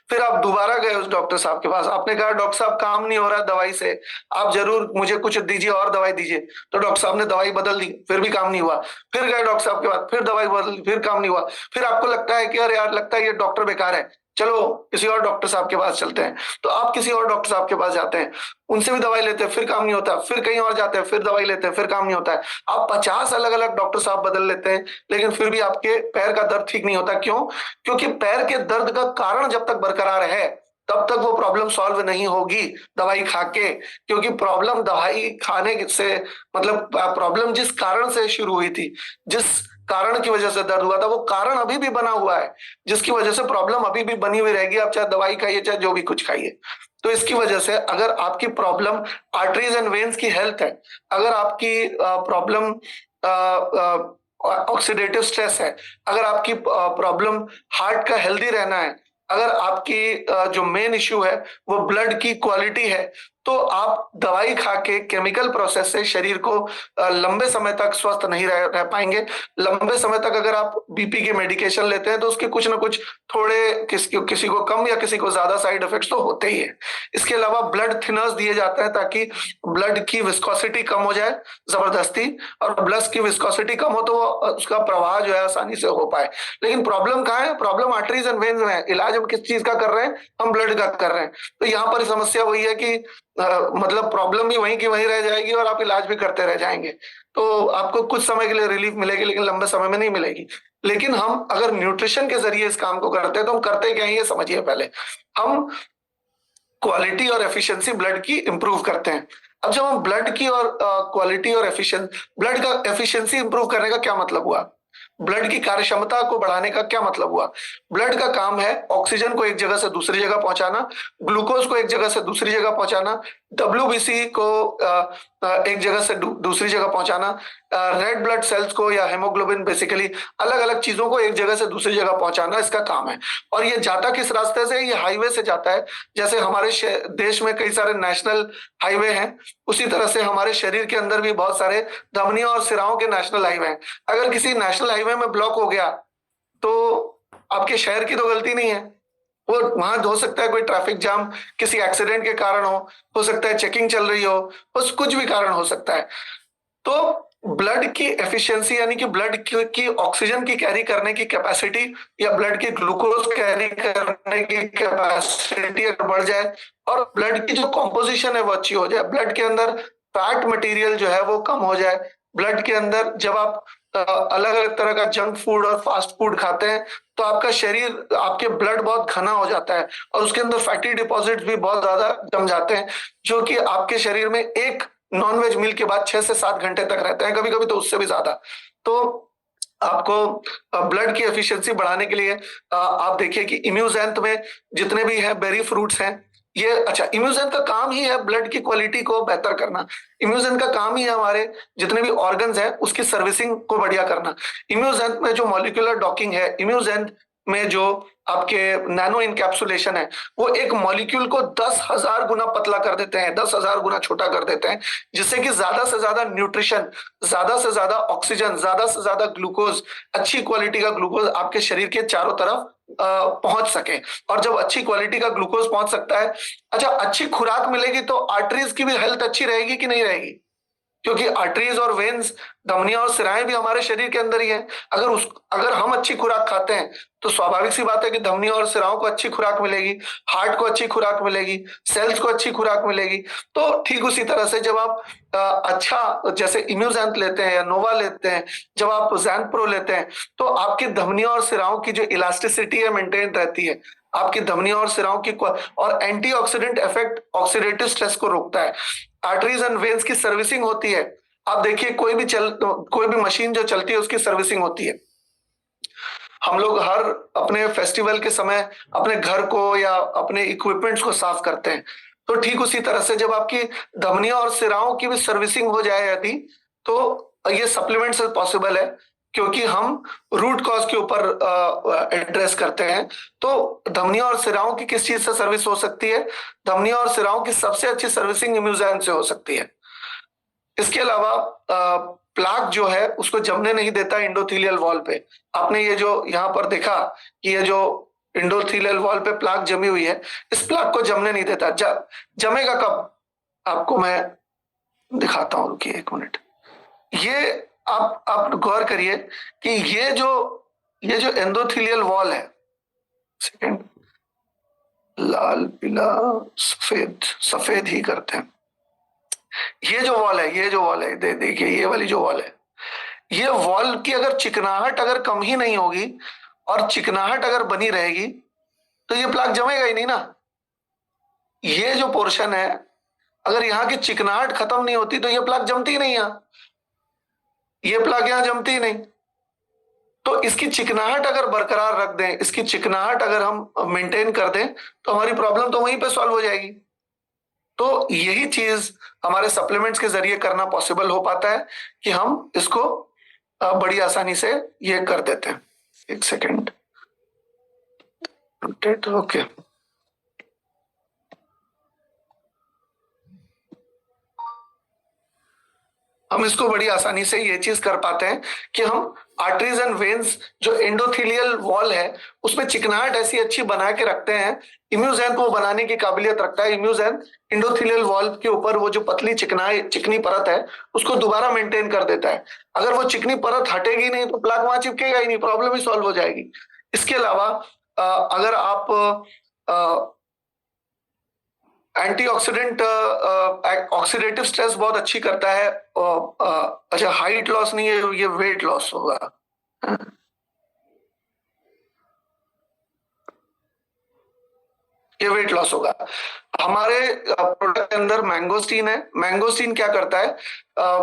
Speaker 1: फिर आप दोबारा गए उस डॉक्टर साहब के पास, आपने कहा डॉक्टर साहब काम नहीं हो रहा दवाई से, आप जरूर मुझे कुछ दीजिए और दवाई दीजिए। तो डॉक्टर साहब ने दवाई बदल दी, फिर भी काम नहीं हुआ। फिर गए डॉक्टर साहब के पास, फिर दवाई बदल दी, फिर काम नहीं हुआ। फिर आपको लगता है कि अरे यार, लगता है ये डॉक्टर बेकार है, चलो किसी और डॉक्टर साहब के पास चलते हैं। तो आप किसी और डॉक्टर साहब के पास जाते हैं, उनसे भी दवाई लेते हैं, फिर काम नहीं होता। फिर कहीं और जाते हैं, फिर दवाई लेते हैं, फिर काम नहीं होता है। आप 50 अलग अलग डॉक्टर साहब बदल लेते हैं, लेकिन फिर भी आपके पैर का दर्द ठीक नहीं होता। क्यों? क्योंकि पैर के दर्द का कारण जब तक बरकरार है तब तक वो प्रॉब्लम सॉल्व नहीं होगी दवाई खा के। क्योंकि प्रॉब्लम दवाई खाने से, मतलब प्रॉब्लम जिस कारण से शुरू हुई थी, जिस कारण की वजह से दर्द हुआ था, वो कारण अभी भी बना हुआ है, जिसकी वजह से प्रॉब्लम अभी भी बनी हुई रहेगी, आप चाहे दवाई खाइए चाहे जो भी कुछ खाइए। तो इसकी वजह से अगर आपकी प्रॉब्लम आर्टरीज एंड वेन्स की हेल्थ है, अगर आपकी प्रॉब्लम ऑक्सीडेटिव स्ट्रेस है, अगर आपकी प्रॉब्लम हार्ट का हेल्दी रहना है, अगर आपकी जो मेन इश्यू है वो ब्लड की क्वालिटी है, तो आप दवाई खा के केमिकल प्रोसेस से शरीर को लंबे समय तक स्वस्थ नहीं रह पाएंगे। लंबे समय तक अगर आप बीपी के मेडिकेशन लेते हैं तो उसके कुछ ना कुछ थोड़े किसी को कम या किसी को ज्यादा साइड इफेक्ट्स तो होते ही है। इसके अलावा ब्लड थिनर्स दिए जाते हैं ताकि ब्लड की विस्कोसिटी कम हो जाए जबरदस्ती, और ब्लड की विस्कोसिटी कम हो तो उसका प्रवाह जो है आसानी से हो पाए। लेकिन प्रॉब्लम कहाँ है? प्रॉब्लम आर्टरीज एंड वेन्स में है। इलाज हम किस चीज का कर रहे हैं? हम ब्लड का कर रहे हैं। तो यहाँ पर समस्या वही है कि मतलब प्रॉब्लम भी वहीं की वहीं रह जाएगी और आप इलाज भी करते रह जाएंगे। तो आपको कुछ समय के लिए रिलीफ मिलेगी, लेकिन लंबे समय में नहीं मिलेगी। लेकिन हम अगर न्यूट्रिशन के जरिए इस काम को करते हैं तो हम करते क्या है ये समझिए। पहले हम क्वालिटी और एफिशिएंसी ब्लड की इंप्रूव करते हैं। अब जब हम ब्लड की और क्वालिटी और ब्लड का एफिशिएंसी इंप्रूव करने का क्या मतलब हुआ? ब्लड की कार्यक्षमता को बढ़ाने का क्या मतलब हुआ? ब्लड का काम है ऑक्सीजन को एक जगह से दूसरी जगह पहुंचाना, ग्लूकोज को एक जगह से दूसरी जगह पहुंचाना, WBC को एक जगह से दूसरी जगह पहुंचाना, रेड ब्लड सेल्स को या हेमोग्लोबिन, बेसिकली अलग अलग चीजों को एक जगह से दूसरी जगह पहुंचाना इसका काम है। और ये जाता किस रास्ते से? ये हाईवे से जाता है। जैसे हमारे देश में कई सारे नेशनल हाईवे हैं, उसी तरह से हमारे शरीर के अंदर भी बहुत सारे धमनियों और सिराओं के नेशनल हाईवे हैं। अगर किसी नेशनल हाईवे में ब्लॉक हो गया तो आपके शहर की तो गलती नहीं है, वो वहां हो सकता है कोई ट्रैफिक जाम किसी एक्सीडेंट के कारण हो सकता है चेकिंग चल रही हो, बस कुछ भी कारण हो सकता है। तो ब्लड की एफिशिएंसी यानी कि ब्लड की ऑक्सीजन की कैरी करने की कैपेसिटी या ब्लड की ग्लूकोज कैरी करने की कैपेसिटी अगर बढ़ जाए और ब्लड की जो कॉम्पोजिशन है वो अच्छी हो जाए, ब्लड के अंदर फैट मटेरियल जो है वो कम हो जाए ब्लड के अंदर। जब आप अलग अलग तरह का जंक फूड और फास्ट फूड खाते हैं तो आपका शरीर, आपके ब्लड बहुत घना हो जाता है और उसके अंदर फैटी डिपॉजिट्स भी बहुत ज्यादा जम जाते हैं, जो कि आपके शरीर में एक नॉनवेज मील के बाद 6 से 7 घंटे तक रहते हैं, कभी कभी तो उससे भी ज्यादा। तो आपको ब्लड की एफिशिएंसी बढ़ाने के लिए आप देखिए कि इम्यूजेंट में जितने भी हैं बेरी फ्रूट्स हैं, ये अच्छा, इम्यूजेंट का काम ही है ब्लड की क्वालिटी को बेहतर करना। इम्यूजेंट का काम ही है हमारे जितने भी ऑर्गन्स हैं उसकी सर्विसिंग को बढ़िया करना। इम्यूजेंट में जो मॉलिक्यूलर डॉकिंग है, इम्यूजेंट में जो आपके नैनो इनकैप्सुलेशन है, वो एक मॉलिक्यूल को 10,000 गुना पतला कर देते हैं, 10,000 गुना छोटा कर देते हैं, जिससे कि ज्यादा से ज्यादा न्यूट्रिशन, ज्यादा से ज्यादा ऑक्सीजन, ज्यादा से ज्यादा ग्लूकोज, अच्छी क्वालिटी का ग्लूकोज आपके शरीर के चारों तरफ पहुंच सके। और जब अच्छी क्वालिटी का ग्लूकोज पहुंच सकता है, अच्छा, अच्छी खुराक मिलेगी तो आर्टरीज की भी हेल्थ अच्छी रहेगी कि नहीं रहेगी? क्योंकि आर्टरीज और वेन्स, धमनियां और सिराएं भी हमारे शरीर के अंदर ही है। अगर हम अच्छी खुराक खाते हैं तो स्वाभाविक सी बात है कि धमनियों और सिराओं को अच्छी खुराक मिलेगी, हार्ट को अच्छी खुराक मिलेगी, सेल्स को अच्छी खुराक मिलेगी। तो ठीक उसी तरह से जब आप अच्छा जैसे इम्यूजेंट लेते हैं या नोवा लेते हैं, जब आप जैन प्रो लेते हैं, तो आपकी धमनियों और सिराओं की जो इलास्टिसिटी है मेंटेन रहती है, आपकी धमनियों और सिराओं की और एंटीऑक्सीडेंट इफेक्ट ऑक्सीडेटिव स्ट्रेस को रोकता है। आर्टरीज एंड वेन्स की सर्विसिंग होती है। आप देखिए कोई भी मशीन जो चलती है उसकी सर्विसिंग होती है। हम लोग हर अपने फेस्टिवल के समय अपने घर को या अपने इक्विपमेंट्स को साफ करते हैं, तो ठीक उसी तरह से जब आपकी धमनियों और सिराओं की भी सर्विसिंग हो जाए यदि, तो ये सप्लीमेंट से पॉसिबल है, क्योंकि हम रूट कॉज के ऊपर एड्रेस करते हैं। तो धमनियों और सिराओं की किस चीज से सर्विस हो सकती है? धमनियों और सिराओं की सबसे अच्छी सर्विसिंग इम्यूजैन से हो सकती है। इसके अलावा प्लाक जो है उसको जमने नहीं देता इंडोथीलियल वॉल पे। आपने ये जो यहाँ पर देखा कि ये जो इंडोथीलियल वॉल पे प्लाक जमी हुई है, इस प्लाक को जमने नहीं देता। जमेगा कब? आपको मैं दिखाता हूं, रुकिए 1 मिनट। ये आप गौर करिए कि ये जो एंडोथीलियल वॉल है, सेकंड, लाल पीला सफेद, सफेद ही करते हैं। ये जो वॉल है, देखिए ये वाली जो वॉल है, ये वॉल की अगर चिकनाहट अगर कम ही नहीं होगी और चिकनाहट अगर बनी रहेगी तो ये प्लाक जमेगा ही नहीं ना। ये जो पोर्शन है, अगर यहाँ की चिकनाहट खत्म नहीं होती तो ये प्लाक जमती ही नहीं, ये प्लाक यहाँ जमती ही नहीं। तो इसकी चिकनाहट अगर बरकरार रख दें, इसकी चिकनाहट अगर हम मेंटेन कर दें, तो हमारी प्रॉब्लम तो वहीं पे सॉल्व हो जाएगी। तो यही चीज हमारे सप्लीमेंट्स के जरिए करना पॉसिबल हो पाता है कि हम इसको बड़ी आसानी से ये कर देते हैं। 1 सेकेंड, ओके। हम इसको बड़ी आसानी से ये चीज कर पाते हैं कि हम आर्टरीज एंड वेन्स, जो एंडोथीलियल वॉल है, उसमें चिकनाहट ऐसी अच्छी बना के रखते हैं। इम्यूजैन को बनाने की काबिलियत रखता है। इम्यूजैन इंडोथीलियल वॉल के ऊपर वो जो पतली चिकनी परत है उसको दोबारा मेंटेन कर देता है। अगर वो चिकनी परत हटेगी नहीं तो प्लाक वहां चिपकेगा ही नहीं, प्रॉब्लम ही सॉल्व हो जाएगी। इसके अलावा अगर आप एंटीऑक्सीडेंट, ऑक्सीडेटिव स्ट्रेस बहुत अच्छी करता है। अच्छा, हाइट लॉस नहीं है, ये वेट लॉस होगा। ये वेट लॉस होगा। हमारे प्रोडक्ट के अंदर मैंगोस्टीन है। मैंगोस्टीन क्या करता है?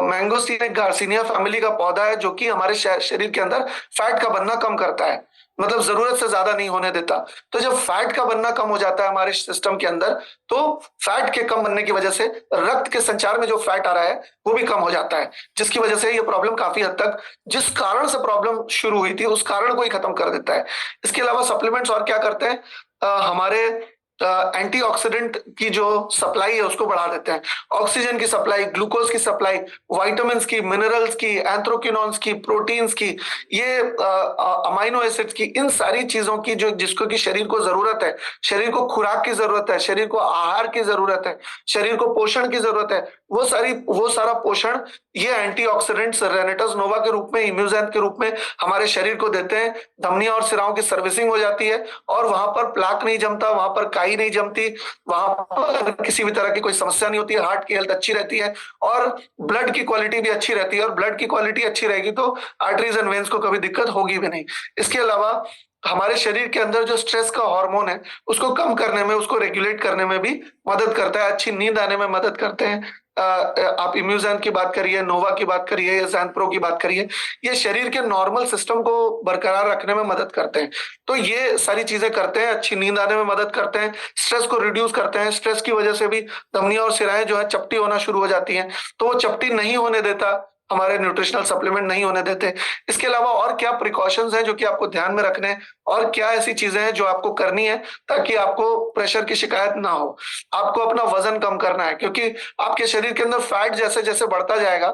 Speaker 1: मैंगोस्टीन एक गार्सिनिया फैमिली का पौधा है जो कि हमारे शरीर के अंदर फैट का बनना कम करता है, मतलब जरूरत से ज्यादा नहीं होने देता। तो जब फैट का बनना कम हो जाता है हमारे सिस्टम के अंदर, तो फैट के कम बनने की वजह से रक्त के संचार में जो फैट आ रहा है वो भी कम हो जाता है, जिसकी वजह से ये प्रॉब्लम काफी हद तक, जिस कारण से प्रॉब्लम शुरू हुई थी उस कारण को ही खत्म कर देता है। इसके अलावा सप्लीमेंट्स और क्या करते हैं? हमारे एंटीऑक्सीडेंट की जो सप्लाई है उसको बढ़ा देते हैं। ऑक्सीजन की सप्लाई, ग्लूकोज की सप्लाई, विटामिन्स की, मिनरल्स की, एंथ्रोक्विनोन्स की, प्रोटीन्स की, ये अमाइनो एसिड्स की, इन सारी चीजों की जो जिसको की शरीर को जरूरत है, शरीर को खुराक की जरूरत है, शरीर को आहार की जरूरत है, शरीर को पोषण की जरूरत है, वो सारा पोषण ये एंटीऑक्सीडेंट्स रेनेटस नोवा के रूप में, इम्यूजैन के रूप में हमारे शरीर को देते हैं। धमनियों और सिराओं की सर्विसिंग हो जाती है और वहां पर प्लाक नहीं जमता, वहां पर काई नहीं जमती, वहां पर किसी भी तरह की कोई समस्या नहीं होती है, हार्ट की हेल्थ अच्छी रहती है और ब्लड की क्वालिटी भी अच्छी रहती है। और ब्लड की क्वालिटी अच्छी रहेगी तो आर्टरीज एंड वेन्स को कभी दिक्कत होगी भी नहीं। इसके अलावा हमारे शरीर के अंदर जो स्ट्रेस का हार्मोन है उसको कम करने में, उसको रेगुलेट करने में भी मदद करता है, अच्छी नींद आने में मदद करते हैं। आप इम्यूजैन की बात करिए, नोवा की बात करिए या ज़ैनप्रो की बात करिए, ये शरीर के नॉर्मल सिस्टम को बरकरार रखने में मदद करते हैं। तो ये सारी चीजें करते हैं, अच्छी नींद आने में मदद करते हैं, स्ट्रेस को रिड्यूस करते हैं। स्ट्रेस की वजह से भी धमनियां और सिराएं जो है चपटी होना शुरू हो जाती हैं, तो वो चपटी नहीं होने देता, हमारे न्यूट्रिशनल सप्लीमेंट नहीं होने देते। इसके अलावा और क्या प्रिकॉशंस हैं जो कि आपको ध्यान में रखने हैं, और क्या ऐसी चीजें हैं जो आपको करनी है ताकि आपको प्रेशर की शिकायत ना हो। आपको अपना वजन कम करना है, क्योंकि आपके शरीर के अंदर फैट जैसे जैसे बढ़ता जाएगा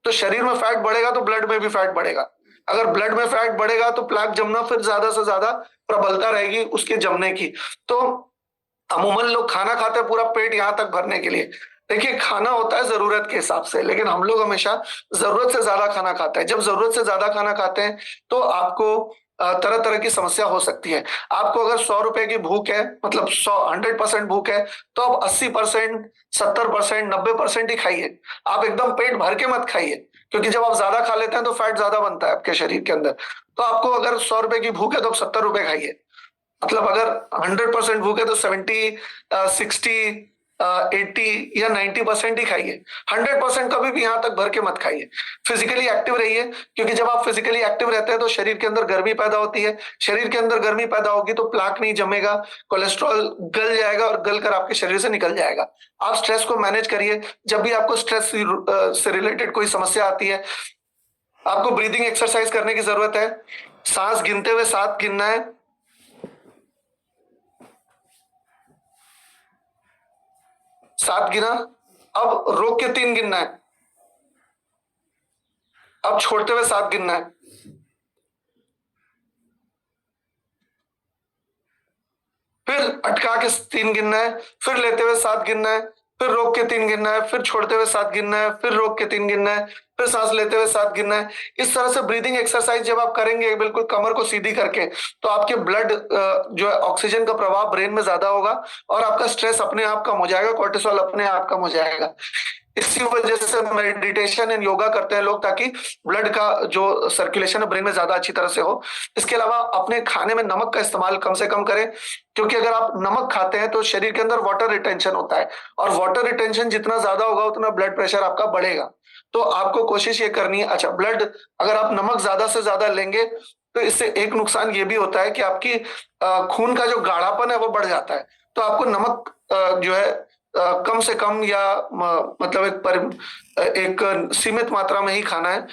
Speaker 1: तो शरीर में फैट बढ़ेगा तो ब्लड में भी फैट बढ़ेगा। अगर ब्लड में फैट बढ़ेगा तो प्लाक जमना फिर ज्यादा से ज्यादा प्रबलता रहेगी उसके जमने की। तो अमूमन लोग खाना खाते हैं पूरा पेट यहां तक भरने के लिए। देखिए, खाना होता है जरूरत के हिसाब से, लेकिन हम लोग हमेशा जरूरत से ज्यादा खाना खाते हैं। जब जरूरत से ज्यादा खाना खाते हैं तो आपको तरह तरह की समस्या हो सकती है। आपको अगर 100 रुपए की भूख है, मतलब 100% भूख है, तो आप 80%, 70%, 90% ही खाइए। आप एकदम पेट भर के मत खाइए, क्योंकि जब आप ज्यादा खा लेते हैं तो फैट ज्यादा बनता है आपके शरीर के अंदर। तो आपको अगर 100 रुपए की भूख है तो आप 70 रुपए खाइए। मतलब अगर 100% भूख है तो 70, 60, 80 या 90% ही खाइए। 100% कभी भी यहां तक भर के मत खाइए। फिजिकली एक्टिव रहिए, क्योंकि जब आप फिजिकली एक्टिव रहते हैं तो शरीर के अंदर गर्मी पैदा होती है। शरीर के अंदर गर्मी पैदा होगी तो प्लाक नहीं जमेगा, कोलेस्ट्रॉल गल जाएगा और गल कर आपके शरीर से निकल जाएगा। आप स्ट्रेस को मैनेज करिए। जब भी आपको स्ट्रेस से रिलेटेड कोई समस्या आती है, आपको ब्रीदिंग एक्सरसाइज करने की जरूरत है। सांस गिनते हुए 7 गिनना है, 7 गिना, अब रोक के 3 गिनना है, अब छोड़ते हुए 7 गिनना है, फिर अटका के 3 गिनना है, फिर लेते हुए 7 गिनना है, फिर रोक के 3 गिनना है, फिर छोड़ते हुए 7 गिनना है, फिर रोक के 3 गिनना है, फिर सांस लेते हुए 7 गिनना है। इस तरह से ब्रीदिंग एक्सरसाइज जब आप करेंगे बिल्कुल कमर को सीधी करके, तो आपके ब्लड जो है ऑक्सीजन का प्रवाह ब्रेन में ज्यादा होगा और आपका स्ट्रेस अपने आप कम हो जाएगा, कोर्टिसोल अपने आप कम हो जाएगा। इसी वजह से मेडिटेशन एंड योगा करते हैं लोग, ताकि ब्लड का जो सर्कुलेशन है ब्रेन में ज्यादा अच्छी तरह से हो। इसके अलावा अपने खाने में नमक का इस्तेमाल कम से कम करें, क्योंकि अगर आप नमक खाते हैं तो शरीर के अंदर वाटर रिटेंशन होता है, और वाटर रिटेंशन जितना ज्यादा होगा उतना ब्लड प्रेशर आपका बढ़ेगा। तो आपको कोशिश ये करनी है। अच्छा, ब्लड अगर आप नमक ज्यादा से ज्यादा लेंगे तो इससे एक नुकसान ये भी होता है कि आपकी खून का जो गाढ़ापन है वो बढ़ जाता है। तो आपको नमक जो है कम से कम या मतलब एक सीमित मात्रा में ही खाना है।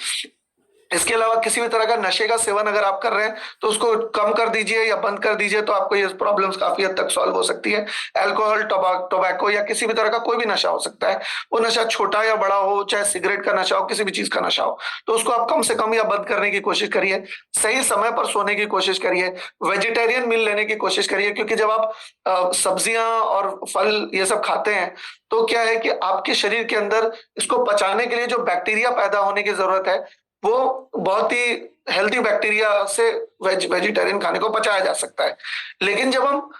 Speaker 1: इसके अलावा किसी भी तरह का नशे का सेवन अगर आप कर रहे हैं तो उसको कम कर दीजिए या बंद कर दीजिए, तो आपको ये प्रॉब्लम्स काफी हद तक सॉल्व हो सकती है। अल्कोहल, टोबैको या किसी भी तरह का कोई भी नशा हो सकता है, वो नशा छोटा या बड़ा हो, चाहे सिगरेट का नशा हो, किसी भी चीज का नशा हो, तो उसको आप कम से कम या बंद करने की कोशिश करिए। सही समय पर सोने की कोशिश करिए, वेजिटेरियन मील लेने की कोशिश करिए, क्योंकि जब आप सब्जियां और फल ये सब खाते हैं तो क्या है कि आपके शरीर के अंदर इसको पचाने के लिए जो बैक्टीरिया पैदा होने की जरूरत है वो बहुत ही हेल्दी बैक्टीरिया से वेजिटेरियन खाने को पचाया जा सकता है। लेकिन जब हम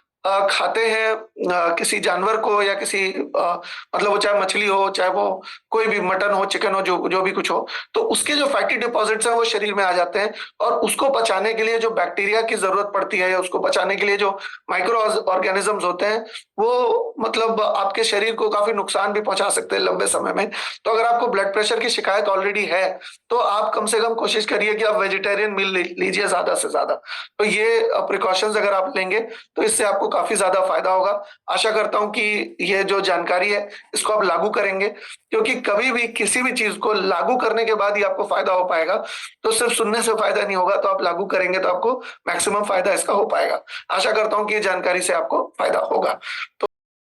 Speaker 1: खाते हैं किसी जानवर को या किसी मतलब वो चाहे मछली हो, चाहे वो कोई भी मटन हो, चिकन हो, जो भी कुछ हो, तो उसके जो फैटी डिपॉजिट्स हैं वो शरीर में आ जाते हैं, और उसको पचाने के लिए जो बैक्टीरिया की जरूरत पड़ती है या उसको पचाने के लिए जो माइक्रो ऑर्गेनिजम्स होते हैं वो मतलब आपके शरीर को काफी नुकसान भी पहुंचा सकते हैं लंबे समय में। तो अगर आपको ब्लड प्रेशर की शिकायत ऑलरेडी है तो आप कम से कम कोशिश करिए कि आप वेजिटेरियन मील लीजिए ज्यादा से ज्यादा। तो ये प्रिकॉशंस अगर आप लेंगे तो इससे आपको काफी ज्यादा फायदा होगा। आशा करता हूं कि ये जो जानकारी है इसको आप लागू करेंगे, क्योंकि कभी भी किसी भी चीज को लागू करने के बाद ही आपको फायदा हो पाएगा। तो सिर्फ सुनने से फायदा नहीं होगा, तो आप लागू करेंगे तो आपको मैक्सिमम फायदा इसका हो पाएगा। आशा करता हूं कि ये जानकारी से आपको फायदा होगा। तो